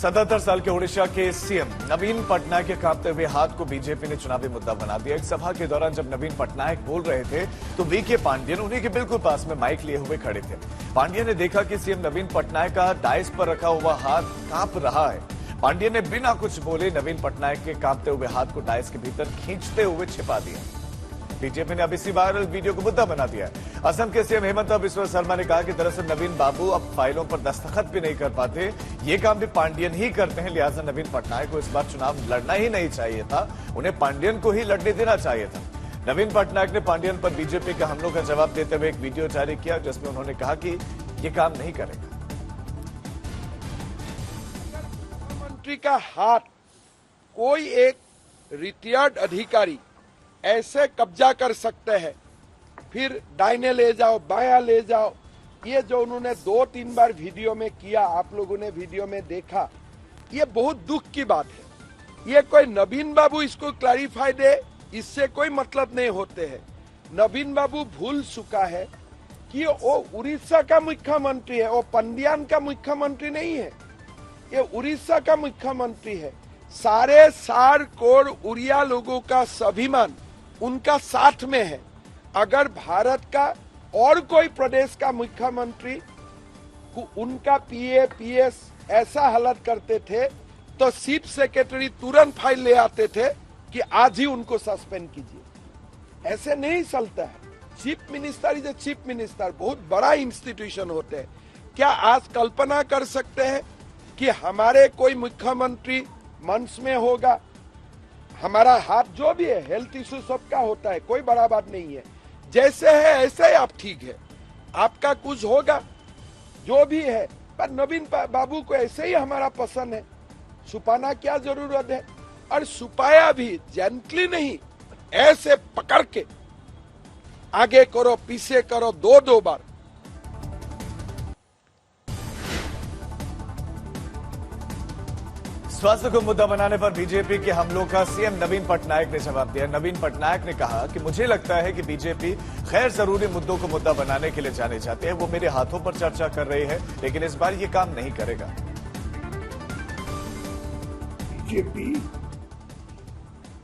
77 साल के ओडिशा के सीएम नवीन पटनायक के कांपते हुए हाथ को बीजेपी ने चुनावी मुद्दा बना दिया। एक सभा के दौरान जब नवीन पटनायक बोल रहे थे तो वीके पांडियन उन्हीं के बिल्कुल पास में माइक लिए हुए खड़े थे। पांडियन ने देखा कि सीएम नवीन पटनायक का डाइस पर रखा हुआ हाथ कांप रहा है। पांडियन ने बिना कुछ बोले नवीन पटनायक के कांपते हुए हाथ को डाइस के भीतर खींचते हुए छिपा दिया। बीजेपी ने अब इसी वायरल वीडियो को मुद्दा बना दिया है। असम के सीएम हेमंत बिस्वा शर्मा ने कहा कि दरअसल नवीन बाबू अब फाइलों पर दस्तखत भी नहीं कर पाते, ये काम भी पांडियन ही करते हैं, लिहाजा नवीन पटनायक को इस बार चुनाव लड़ना ही नहीं चाहिए था, उन्हें पांडियन को ही लड़ने देना चाहिए था। नवीन पटनायक ने पांडियन पर बीजेपी के हमलों का जवाब देते हुए एक वीडियो जारी किया जिसमें उन्होंने कहा कि ये काम नहीं करेगा। मंत्री का हाथ कोई एक रिटायर्ड अधिकारी ऐसे कब्जा कर सकते हैं, फिर दाहिने ले जाओ बायां ले जाओ, ये जो उन्होंने 2-3 बार वीडियो में किया, आप लोगों ने वीडियो में देखा, ये बहुत दुख की बात है। ये कोई नवीन बाबू इसको क्लैरिफाई दे, इससे कोई मतलब नहीं होते हैं। नवीन बाबू भूल चुका है कि वो उड़ीसा का मुख्यमंत्री है, वो पंडियान का मुख्यमंत्री नहीं है, ये उड़ीसा का मुख्यमंत्री है। 4.5 करोड़ उड़िया लोगों का स्वाभिमान उनका साथ में है। अगर भारत का और कोई प्रदेश का मुख्यमंत्री उनका पीए पीएस ऐसा हालत करते थे तो चीफ सेक्रेटरी तुरंत फाइल ले आते थे कि आज ही उनको सस्पेंड कीजिए। ऐसे नहीं चलता है। Chief minister is a chief minister, बहुत बड़ा इंस्टीट्यूशन होते हैं। क्या आज कल्पना कर सकते हैं कि हमारे कोई मुख्यमंत्री मंच में होगा, हमारा हाथ जो भी है, हेल्थ इश्यू सबका होता है, कोई बड़ा बात नहीं है, जैसे है ऐसे ही आप ठीक है, आपका कुछ होगा जो भी है, पर नवीन बाबू को ऐसे ही हमारा पसंद है, छुपाना क्या जरूरत है। और छुपाया भी जेंटली नहीं, ऐसे पकड़ के आगे करो पीछे करो 2-2 बार। स्वास्थ्य को मुद्दा बनाने पर बीजेपी के हमलों का सीएम नवीन पटनायक ने जवाब दिया। नवीन पटनायक ने कहा कि मुझे लगता है कि बीजेपी गैर जरूरी मुद्दों को मुद्दा बनाने के लिए जाने जाते हैं। वो मेरे हाथों पर चर्चा कर रही है, लेकिन इस बार ये काम नहीं करेगा। BJP,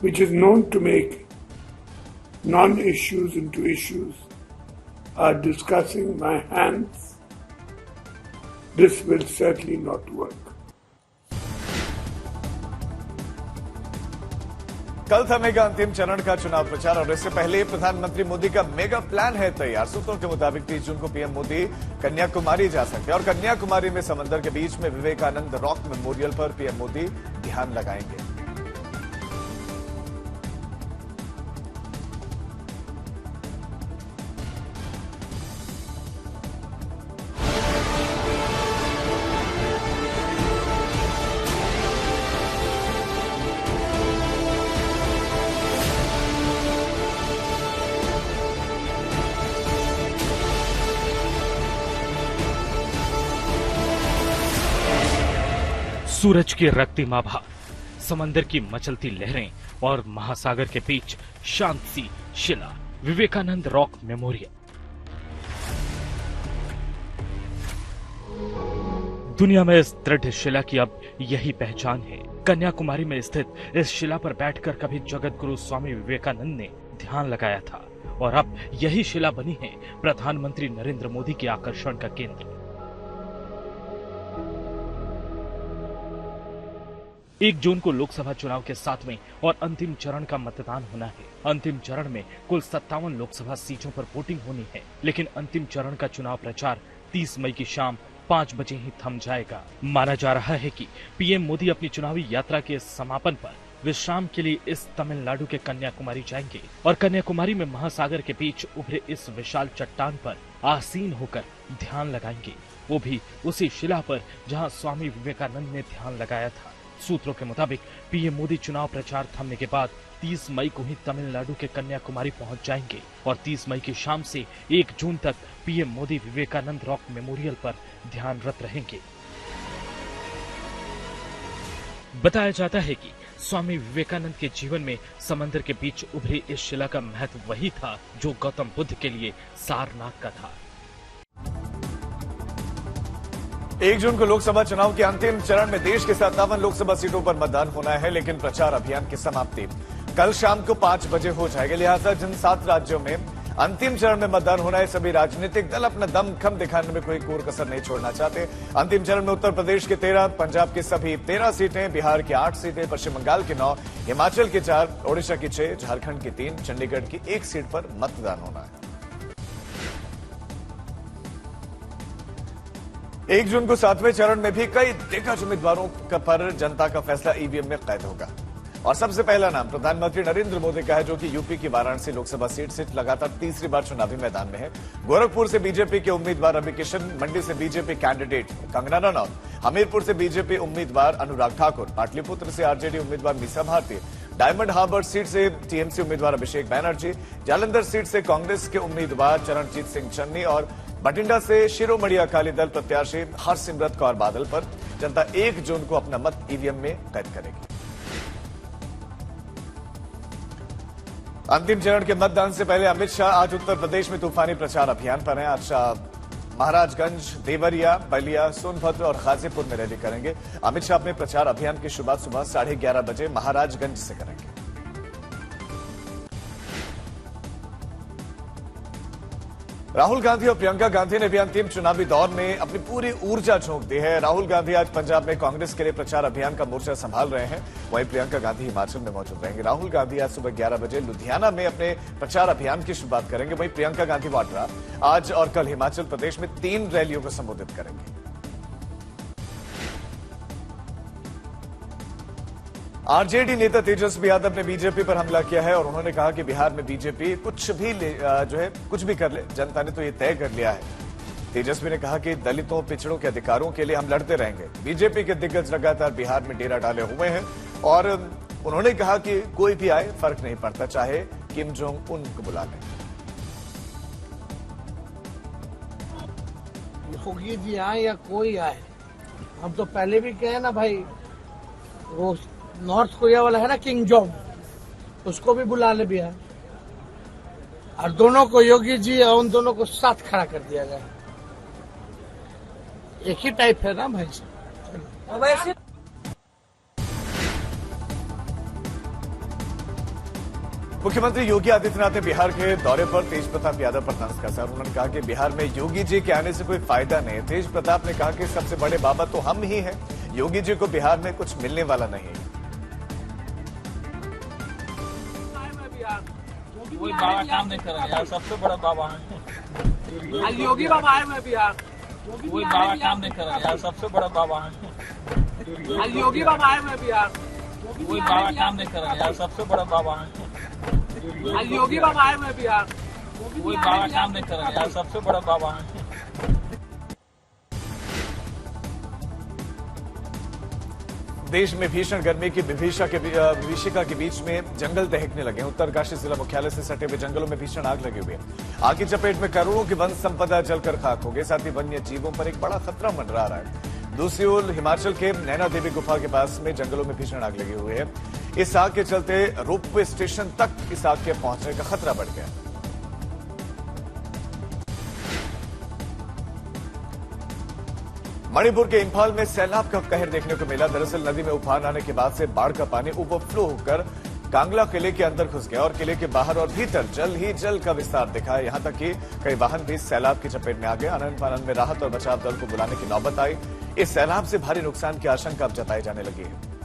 which is known to make non-issues into issues, are discussing my hands. This will certainly not work. कल थमेगा अंतिम चरण का चुनाव प्रचार और इससे पहले प्रधानमंत्री मोदी का मेगा प्लान है तैयार। सूत्रों के मुताबिक 30 जून को पीएम मोदी कन्याकुमारी जा सकते हैं और कन्याकुमारी में समंदर के बीच में विवेकानंद रॉक मेमोरियल पर पीएम मोदी ध्यान लगाएंगे। सूरज की रक्तिमा भाप, समंदर की मचलती लहरें और महासागर के बीच शांत सी शिला, विवेकानंद रॉक मेमोरियल। दुनिया में इस दृढ़ शिला की अब यही पहचान है। कन्याकुमारी में स्थित इस शिला पर बैठकर कभी जगत गुरु स्वामी विवेकानंद ने ध्यान लगाया था और अब यही शिला बनी है प्रधानमंत्री नरेंद्र मोदी के आकर्षण का केंद्र। 1 जून को लोकसभा चुनाव के 7वें और अंतिम चरण का मतदान होना है। अंतिम चरण में कुल 57 लोकसभा सीटों पर वोटिंग होनी है, लेकिन अंतिम चरण का चुनाव प्रचार 30 मई की शाम 5 बजे ही थम जाएगा। माना जा रहा है कि पीएम मोदी अपनी चुनावी यात्रा के समापन पर विश्राम के लिए इस तमिलनाडु के कन्याकुमारी जाएंगे और कन्याकुमारी में महासागर के बीच उभरे इस विशाल चट्टान पर आसीन होकर ध्यान लगाएंगे, वो भी उसी शिला पर जहाँ स्वामी विवेकानंद ने ध्यान लगाया था। सूत्रों के मुताबिक पीएम मोदी चुनाव प्रचार थमने के बाद 30 मई को ही तमिलनाडु के कन्याकुमारी पहुंच जाएंगे और 30 मई की शाम से 1 जून तक PM Modi Vivekananda rock memorial पर ध्यानरत रहेंगे। बताया जाता है कि स्वामी विवेकानंद के जीवन में समंदर के बीच उभरी इस शिला का महत्व वही था जो गौतम बुद्ध के लिए सारनाथ का था। 1 जून को लोकसभा चुनाव के अंतिम चरण में देश के 57 लोकसभा सीटों पर मतदान होना है, लेकिन प्रचार अभियान की समाप्ति कल शाम को 5 बजे हो जाएगी। लिहाजा जिन 7 राज्यों में अंतिम चरण में मतदान होना है, सभी राजनीतिक दल अपना दमखम दिखाने में कोई कोर कसर नहीं छोड़ना चाहते। अंतिम चरण में उत्तर प्रदेश के 13, पंजाब की सभी 13 सीटें, बिहार की 8 सीटें, पश्चिम बंगाल की 9, हिमाचल की 4, ओडिशा की 6, झारखंड की 3, चंडीगढ़ की 1 सीट पर मतदान होना है। 1 जून को 7वें चरण में भी कई दिग्गज उम्मीदवारों पर जनता का फैसला ईवीएम में कैद होगा। और सबसे पहला नाम प्रधानमंत्री नरेंद्र मोदी का है, जो कि यूपी की वाराणसी लोकसभा सीट से लगातार तीसरी बार चुनावी मैदान में है। गोरखपुर से बीजेपी के उम्मीदवार रवि किशन, मंडी से बीजेपी कैंडिडेट कंगना रनौत, हमीरपुर से बीजेपी उम्मीदवार अनुराग ठाकुर, पाटलिपुत्र से आरजेडी उम्मीदवार Misa Bharti, Diamond Harbour seat से टीएमसी उम्मीदवार अभिषेक बैनर्जी, जालंधर सीट से कांग्रेस के उम्मीदवार चरणजीत सिंह चन्नी और बठिंडा से शिरोमणि अकाली दल प्रत्याशी हरसिमरत कौर बादल पर जनता 1 जून को अपना मत ईवीएम में कैद करेगी। अंतिम चरण के मतदान से पहले अमित शाह आज उत्तर प्रदेश में तूफानी प्रचार अभियान पर हैं। आज शाह महाराजगंज, देवरिया, बलिया, सोनभद्र और गाजीपुर में रैली करेंगे। अमित शाह अपने प्रचार अभियान की शुरुआत सुबह 11:30 बजे महाराजगंज से करेंगे। राहुल गांधी और प्रियंका गांधी ने भी अंतिम चुनावी दौर में अपनी पूरी ऊर्जा झोंक दी है। राहुल गांधी आज पंजाब में कांग्रेस के लिए प्रचार अभियान का मोर्चा संभाल रहे हैं, वहीं प्रियंका गांधी हिमाचल में मौजूद रहेंगे। राहुल गांधी आज सुबह 11 बजे लुधियाना में अपने प्रचार अभियान की शुरुआत करेंगे, वहीं प्रियंका गांधी वाड्रा आज और कल हिमाचल प्रदेश में 3 रैलियों को संबोधित करेंगे। आरजेडी नेता तेजस्वी यादव ने बीजेपी पर हमला किया है और उन्होंने कहा कि बिहार में बीजेपी कुछ भी कर ले, जनता ने तो ये तय कर लिया है। तेजस्वी ने कहा कि दलितों, पिछड़ों के अधिकारों के लिए हम लड़ते रहेंगे। बीजेपी के दिग्गज लगातार बिहार में डेरा डाले हुए हैं और उन्होंने कहा कि कोई भी आए फर्क नहीं पड़ता, चाहे किम जोंग उन को बुला लें। योगी जी आए या कोई आए, हम तो पहले भी कहे ना भाई, वो नॉर्थ कोरिया वाला है ना किम जोंग, उसको भी बुला ले बिहार, और दोनों को, योगी जी और उन दोनों को साथ खड़ा कर दिया गया। एक ही टाइप है ना भाई साहब। मुख्यमंत्री योगी आदित्यनाथ ने बिहार के दौरे पर तेज प्रताप यादव पर तंज कसा। उन्होंने कहा कि बिहार में योगी जी के आने से कोई फायदा नहीं। तेज प्रताप ने कहा कि सबसे बड़े बाबा तो हम ही हैं, योगी जी को बिहार में कुछ मिलने वाला नहीं है। कोई बाबा काम नहीं कर रहा यार, सबसे बड़ा बाबा है योगी बाबा आए हुए बिहार, कोई बाबा काम नहीं कर रहा यार, सबसे बड़ा बाबा है योगी बाबा आए हुए बिहार, कोई बाबा काम नहीं कर रहा यार, सबसे बड़ा बाबा है योगी बाबा आए हुए बिहार, कोई बाबा काम नहीं कर रहा यार, सबसे बड़ा बाबा है। देश में भीषण गर्मी की विभीषिका के बीच में जंगल दहकने लगे। उत्तरकाशी जिला मुख्यालय से सटे हुए जंगलों में भीषण आग लगी हुई है। आग की चपेट में करोड़ों की वन संपदा जलकर खाक हो गई, साथ ही वन्य जीवों पर एक बड़ा खतरा मंडरा रहा है। दूसरी ओर हिमाचल के नैना देवी गुफा के पास में जंगलों में भीषण आग लगी हुई है। इस आग के चलते रोपवे स्टेशन तक इस आग के पहुंचने का खतरा बढ़ गया। मणिपुर के इंफाल में सैलाब का कहर देखने को मिला। दरअसल नदी में उफान आने के बाद से बाढ़ का पानी ओवरफ्लो होकर कांगला किले के अंदर घुस गया और किले के बाहर और भीतर जल ही जल का विस्तार दिखा। यहां तक कि कई वाहन भी सैलाब की चपेट में आ गए। आनंद फानंद में राहत और बचाव दल को बुलाने की नौबत आई। इस सैलाब से भारी नुकसान की आशंका अब जताई जाने लगी है।